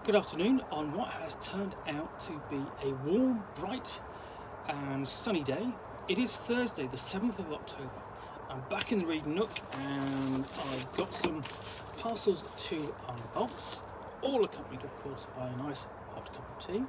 Good afternoon on what has turned out to be a warm, bright and sunny day. It is Thursday the 7th of October. I'm back in the Read Nook and I've got some parcels to unbox, all accompanied of course by a nice hot cup of tea.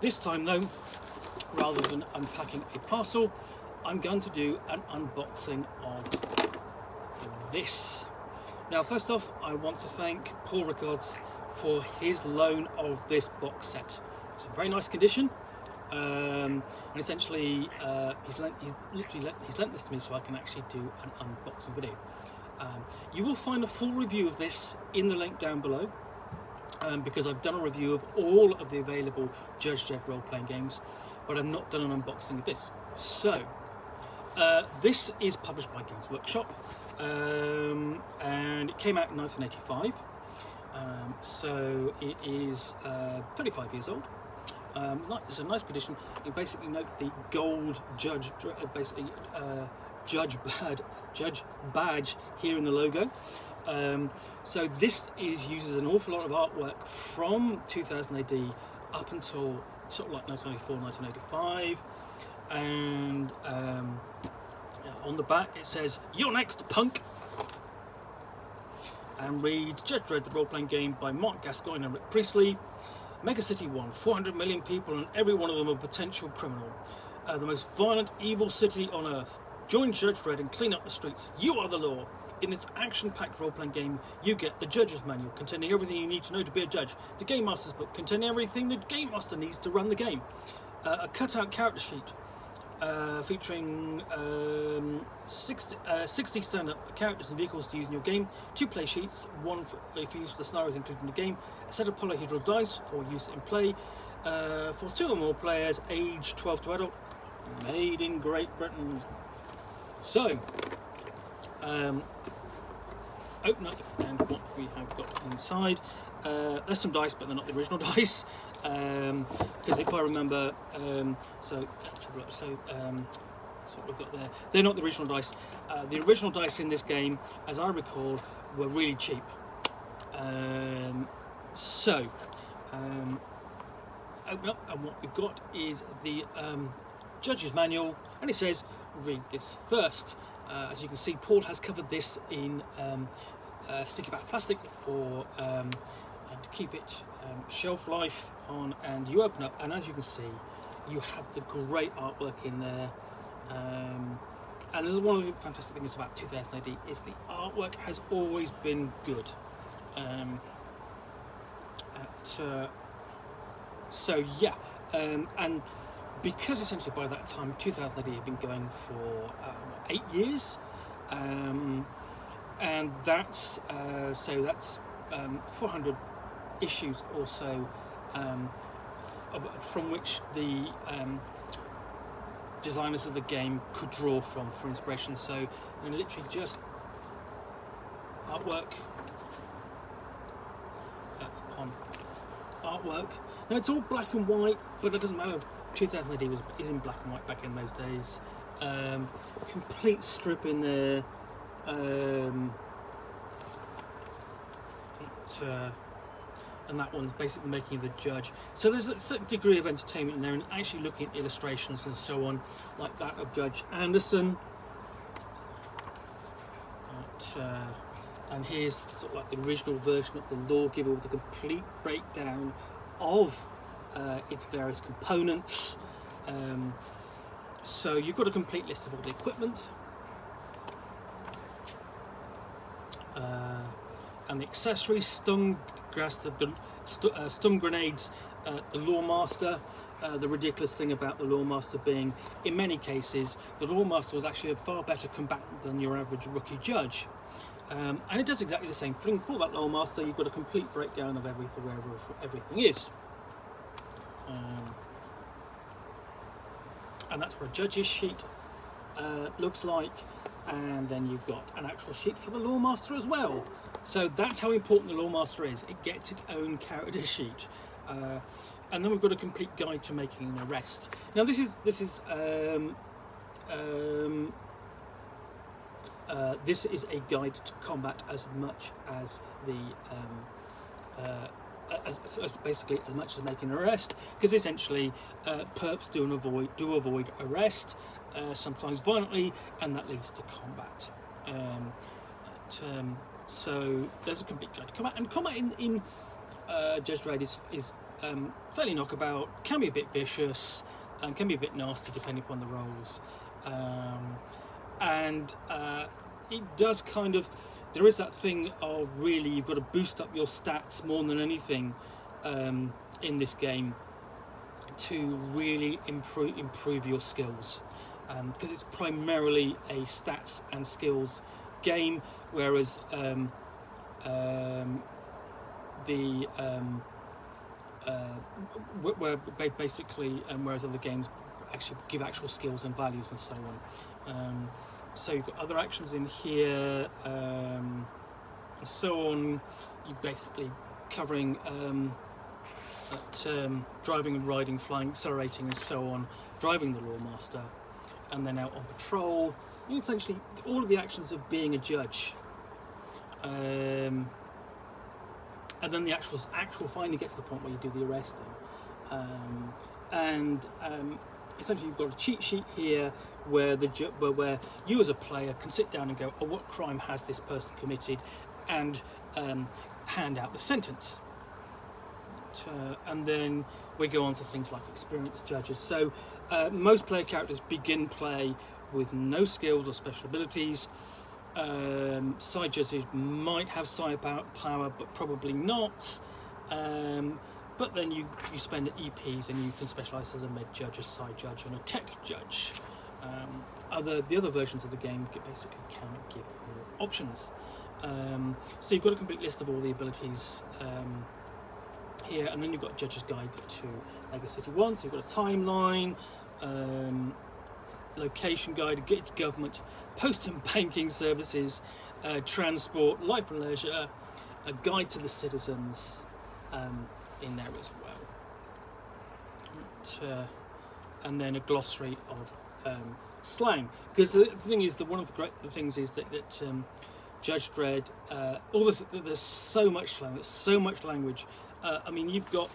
This time though, rather than unpacking a parcel, I'm going to do an unboxing of this. Now, first off, I want to thank Paul Rickards for his loan of this box set. It's in very nice condition, and essentially he's lent this to me so I can actually do an unboxing video. You will find a full review of this in the link down below, because I've done a review of all of the available Judge Dredd role-playing games, but I've not done an unboxing of this. So, this is published by Games Workshop. And it came out in 1985, so it is 25 years old. It's a nice condition. You basically note the gold judge badge here in the logo. So this uses an awful lot of artwork from 2000 AD up until sort of like 1994, 1985, and on the back it says, "You're next, punk," and reads, "Judge Dredd, the role-playing game by Mark Gascoigne and Rick Priestley. Mega City 1, 400 million people and every one of them a potential criminal. The most violent, evil city on earth. Join Judge Dredd and clean up the streets. You are the law. In this action-packed role-playing game, you get the Judge's Manual, containing everything you need to know to be a judge, the Game Master's Book, containing everything the Game Master needs to run the game, a cut-out character sheet, featuring 60 stand-up characters and vehicles to use in your game, 2 play sheets, one for use for the scenarios included in the game, a set of polyhedral dice for use in play, for 2 or more players, age 12 to adult, made in Great Britain." So, open up and what we have got inside. There's some dice, but they're not the original dice, because if I remember, so let's have a look. So what we've got there, they're not the original dice. The original dice in this game, as I recall, were really cheap. Open up, and what we've got is the Judge's Manual, and it says, "Read this first." As you can see, Paul has covered this in sticky back plastic for to keep it shelf life on, and you open up, and as you can see, you have the great artwork in there. And there's one of the fantastic things about 2000 AD is the artwork has always been good. And because essentially by that time 2000 AD had been going for 8 years, and that's 400 issues or so, from which the designers of the game could draw from for inspiration. So literally just artwork upon artwork. Now it's all black and white, but it doesn't matter. 2000 AD is in black and white back in those days. Complete strip in there. And that one's basically making the judge. So there's a certain degree of entertainment in there, and actually looking at illustrations and so on, like that of Judge Anderson. And here's sort of like the original version of the lawgiver with a complete breakdown of its various components. So you've got a complete list of all the equipment. And the accessories, stun grenades, the Lawmaster. The ridiculous thing about the Lawmaster being, in many cases, the Lawmaster was actually a far better combatant than your average rookie judge. And it does exactly the same thing. For that Lawmaster, you've got a complete breakdown of everything, wherever everything is. And that's what a judge's sheet looks like. And then you've got an actual sheet for the Lawmaster as well. So that's how important the Lawmaster is. It gets its own character sheet. And then we've got a complete guide to making an arrest. Now this is this is a guide to combat as much as the as basically as much as making an arrest, because essentially perps do avoid arrest, sometimes violently, and that leads to combat. So there's a complete guide to combat, and combat in Judge Dredd is fairly knockabout, can be a bit vicious, and can be a bit nasty depending upon the roles, and it does kind of, there is that thing of really you've got to boost up your stats more than anything in this game to really improve your skills, because it's primarily a stats and skills game, whereas whereas other games actually give actual skills and values and so on. So you've got other actions in here, and so on. You're basically covering driving and riding, flying, accelerating, and so on, driving the Lawmaster, and then out on patrol. Essentially, all of the actions of being a judge, and then the actual finally gets to the point where you do the arresting, essentially you've got a cheat sheet here where where you as a player can sit down and go, oh, what crime has this person committed, and hand out the sentence. And then we go on to things like experienced judges. So most player characters begin play with no skills or special abilities. Side judges might have side power, but probably not. But then you spend EPs and you can specialise as a med judge, a side judge, and a tech judge. The other versions of the game basically can give more options. So you've got a complete list of all the abilities here, and then you've got Judge's Guide to Lego City 1. So you've got a timeline, location guide, its government, post and banking services, transport, life and leisure, a guide to the citizens in there as well, and then a glossary of slang. Because the thing is that one of the great things is that Judge Dredd, there's so much slang, there's so much language. I mean, you've got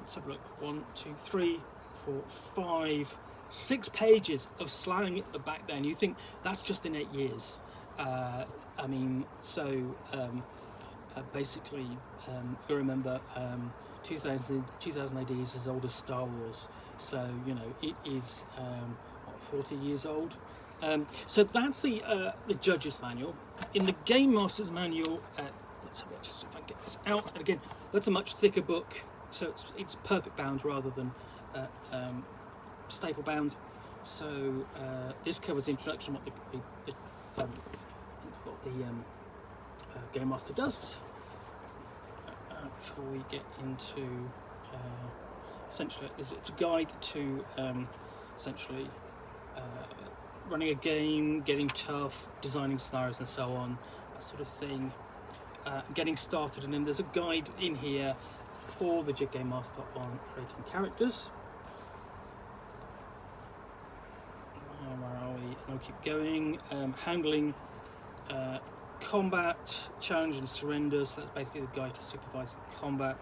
let's have a look. 1, 2, 3, 4, 5, 6 pages of slang at the back there, and you think that's just in 8 years. I mean, so basically, you remember 2000 AD is as old as Star Wars, so you know it is 40 years old. So that's the Judge's Manual. In the Game Master's Manual, let's have a look, just see if I can get this out. And again, that's a much thicker book, so it's perfect bound rather than staple bound. So this covers the introduction, what the Game Master does. Before we get into essentially, it's a guide to essentially running a game, getting tough, designing scenarios and so on, that sort of thing, getting started. And then there's a guide in here for the Game Master on creating characters. Where are we? And I'll keep going. Handling combat, challenge and surrender, so that's basically the guide to supervising combat,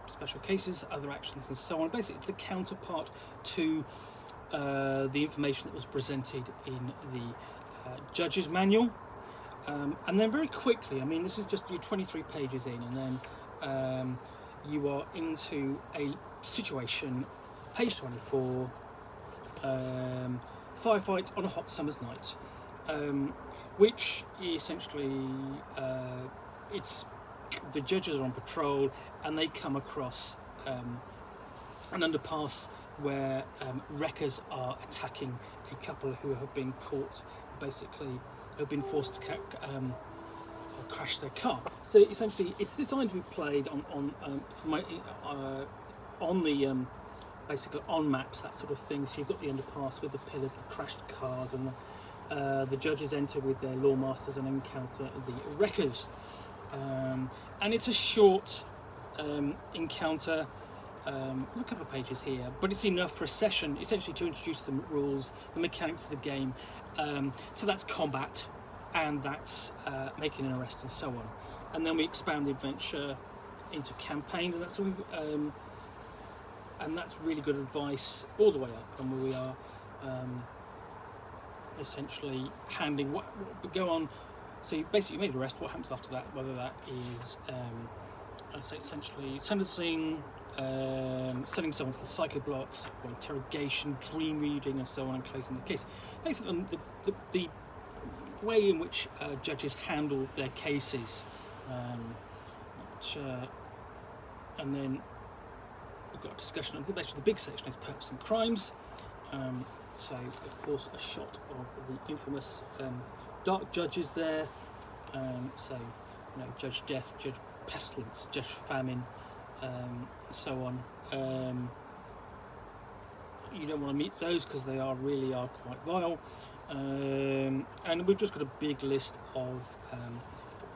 special cases, other actions and so on. Basically it's the counterpart to the information that was presented in the Judge's Manual. And then very quickly, I mean, this is just your 23 pages in, and then you are into a situation, page 24, firefight on a hot summer's night, which essentially it's the judges are on patrol and they come across an underpass where wreckers are attacking a couple who have been caught, basically have been forced to crash their car. So essentially it's designed to be played on the basically on maps, that sort of thing. So you've got the underpass with the pillars, the crashed cars, and the judges enter with their lawmasters and encounter the wreckers. And it's a short encounter. There's a couple of pages here, but it's enough for a session, essentially, to introduce the rules, the mechanics of the game. So that's combat, and that's making an arrest, and so on. And then we expand the adventure into campaigns, and that's really good advice all the way up. And we are essentially handing what go on. So you basically made an arrest. What happens after that? Whether that is I'd say essentially sentencing, sending someone to the psycho blocks, or interrogation, dream reading, and so on, and closing the case. Basically, the way in which judges handle their cases, and then we've got a discussion of the big section is purpose and crimes. So, of course, a shot of the infamous dark judges there. So, Judge Death, Judge Pestilence, Judge Famine, so on. You don't want to meet those because they really are quite vile. And we've just got a big list of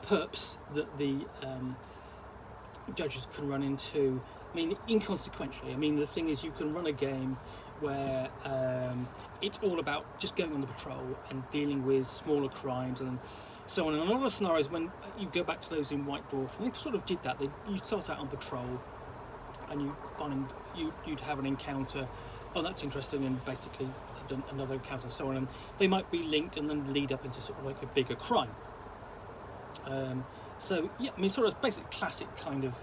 perps that the judges can run into. I mean, inconsequentially. I mean, the thing is, you can run a game where it's all about just going on the patrol and dealing with smaller crimes and so on. And a lot of scenarios, when you go back to those in White Dwarf, and they sort of did that. You start out on patrol, and you find you'd have an encounter. Oh, that's interesting, and basically have done another encounter, and so on. And they might be linked and then lead up into sort of like a bigger crime. So yeah, I mean, sort of basic classic kind of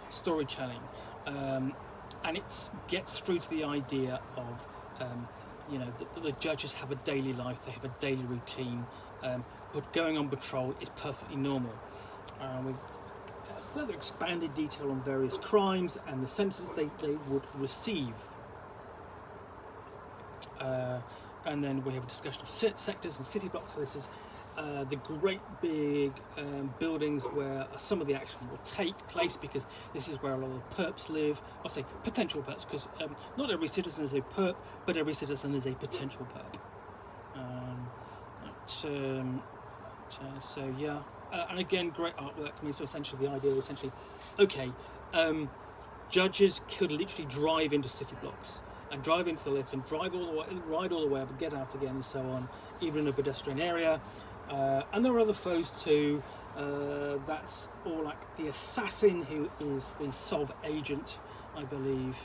storytelling, and it gets through to the idea of that the judges have a daily life, they have a daily routine, but going on patrol is perfectly normal. With further expanded detail on various crimes and the sentences they would receive. And then we have a discussion of sectors and city blocks. So this is the great big buildings where some of the action will take place, because this is where a lot of the perps live. I'll say potential perps, because not every citizen is a perp, but every citizen is a potential perp. So yeah, and again, great artwork. I mean, so essentially the idea is okay, judges could literally drive into city blocks and drive into the lift and ride all the way up and get out again, and so on, even in a pedestrian area. And there are other foes too. That's all like the assassin, who is the Sov agent, I believe.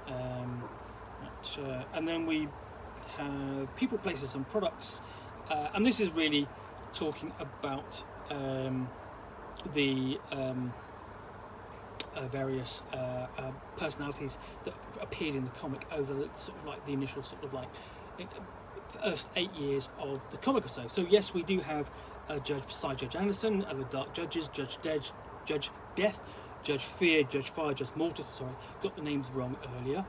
And then we have people, places, and products. And this is really talking about the various personalities that appeared in the comic over the, sort of like the initial sort of like first 8 years of the comic or so. So yes, we do have Judge Anderson, other Dark Judges, Judge Death, Judge Fear, Judge Fire, Judge Mortis. Sorry, got the names wrong earlier.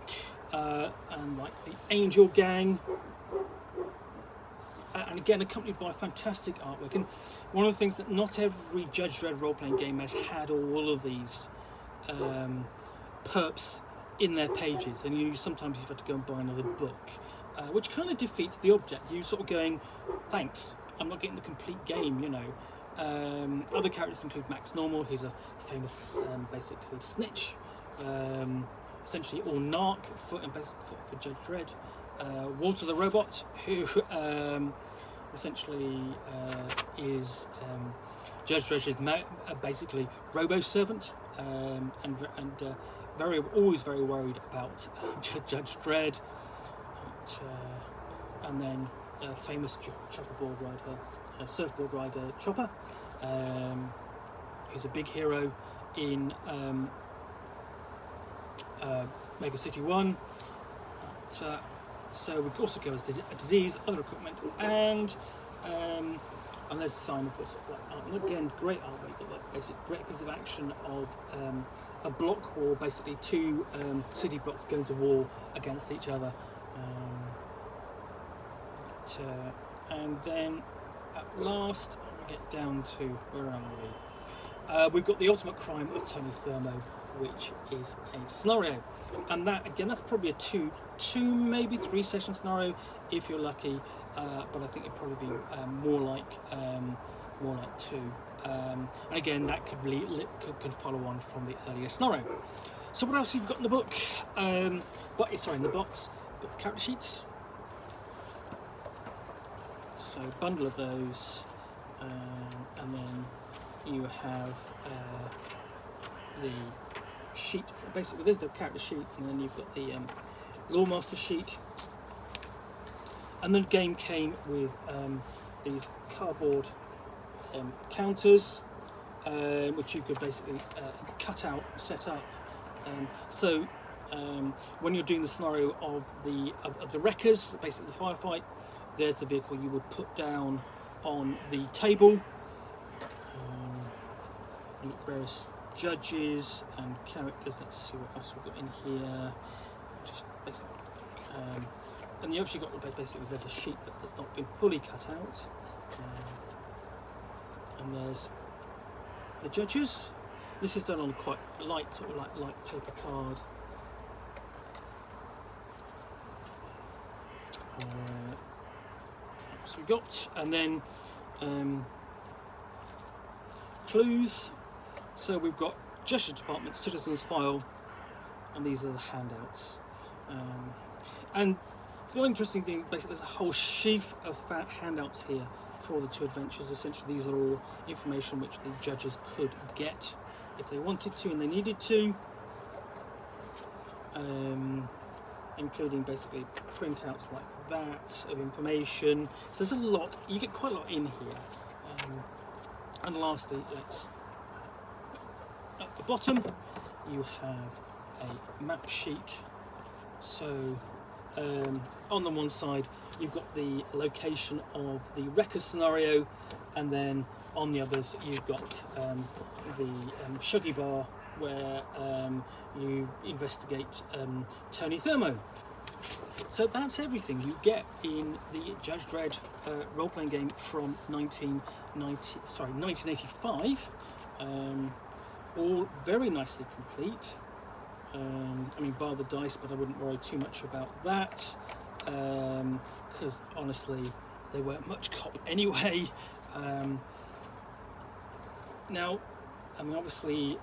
And like the Angel Gang. And again, accompanied by fantastic artwork. And one of the things that not every Judge Dredd role-playing game has had all of these perps in their pages, and sometimes you've had to go and buy another book, which kind of defeats the object. You sort of going, thanks, I'm not getting the complete game, Other characters include Max Normal, who's a famous, basically snitch, essentially, or narc for Judge Dredd. Walter the Robot, who essentially is Judge Dredd's basically robo-servant, and always very worried about Judge Dredd. And then famous surfboard rider Chopper, who's a big hero in Mega City 1. So we also go as a disease, other equipment, and there's a sign of what's like art. And again, great artwork, but like basic great piece of action of a block war, basically two city blocks going to war against each other. And then at last, we get down to, where are we? We've got the ultimate crime of Tony Thermo, which is a scenario, and that again, that's probably a two maybe 3 session scenario if you're lucky, but I think it'd probably be more like 2. And again, that could follow on from the earlier scenario. So what else have you got in the book? In the box, you've got character sheets. So a bundle of those, and then you have the sheet. Basically, there's the character sheet, and then you've got the Lore Master sheet. And the game came with these cardboard counters, which you could basically cut out, set up. When you're doing the scenario of the wreckers, basically the firefight, there's the vehicle you would put down on the table. Various judges and characters. Let's see what else we've got in here. Just basically, and you actually got basically there's a sheet that's not been fully cut out, and there's the judges. This is done on quite light, sort of light paper card. So we got, and then clues. So we've got Justice Department, Citizens File, and these are the handouts. And the interesting thing, basically, there's a whole sheaf of fat handouts here for the two adventures. Essentially, these are all information which the judges could get if they wanted to and they needed to, including basically printouts like that of information. So there's a lot. You get quite a lot in here. And lastly, at the bottom, you have a map sheet. So on the one side, you've got the location of the wrecker scenario, and then on the others, you've got the Shuggy Bar, where you investigate Tony Thermo. So that's everything you get in the Judge Dredd role-playing game from 1985. All very nicely complete. I mean, bar the dice, but I wouldn't worry too much about that, because honestly, they weren't much cop anyway. Now, I mean, obviously,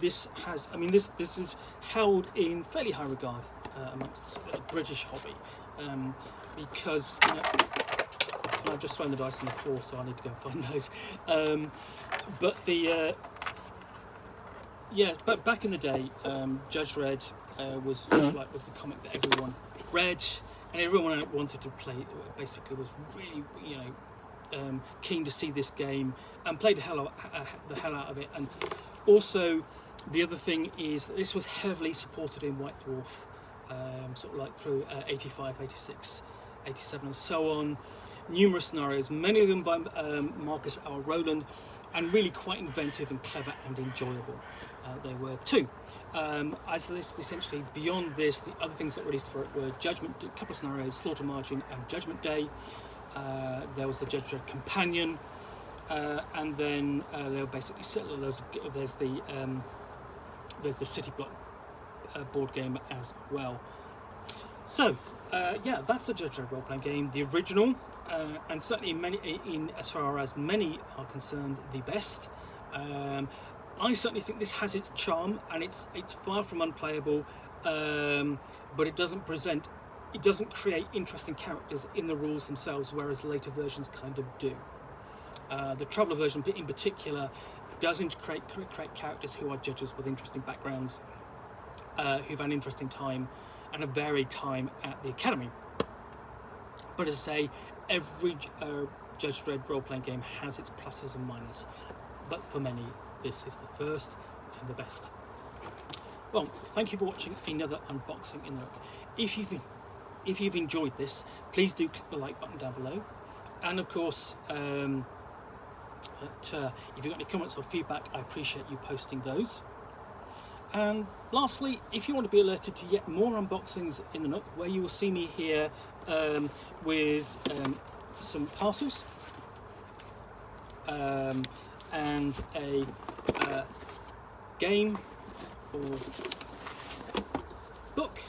this has, I mean, this is held in fairly high regard amongst the British hobby, because, and I've just thrown the dice on the floor, so I need to go and find those. But back in the day, Judge Dredd was the comic that everyone read, and everyone wanted to play. Basically, was really keen to see this game and played the hell out of it. And also, the other thing is that this was heavily supported in White Dwarf, sort of like through 85, 86, 87, and so on. Numerous scenarios, many of them by Marcus L. Rowland, and really quite inventive and clever and enjoyable. They were too. As this, essentially, beyond this, the other things that were released for it were Judgment, a couple of scenarios, Slaughter Margin and Judgment Day. There was the Judge Dredd Companion, and then they were basically there's the City Block board game as well. So that's the Judge Dredd role-playing game, the original, and certainly as far as many are concerned, the best. I certainly think this has its charm, and it's far from unplayable, but it doesn't create interesting characters in the rules themselves, whereas the later versions kind of do. The Traveller version in particular doesn't create characters who are judges with interesting backgrounds, who've had an interesting time and a varied time at the Academy. But as I say, every Judge Dredd role-playing game has its pluses and minuses, but for many, this is the first and the best. Well, thank you for watching another unboxing in the Nook. If you've enjoyed this, please do click the like button down below, and of course, if you've got any comments or feedback, I appreciate you posting those. And lastly, if you want to be alerted to yet more unboxings in the Nook, where you will see me here with some parcels and a game or book,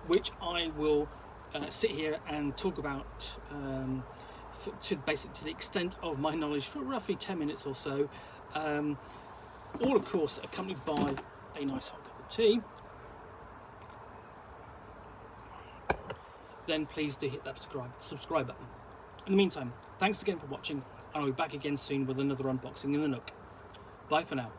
which I will sit here and talk about to the extent of my knowledge for roughly 10 minutes or so, all of course accompanied by a nice hot cup of tea, then please do hit that subscribe button. In the meantime, thanks again for watching, and I'll be back again soon with another unboxing in the Nook. Bye for now.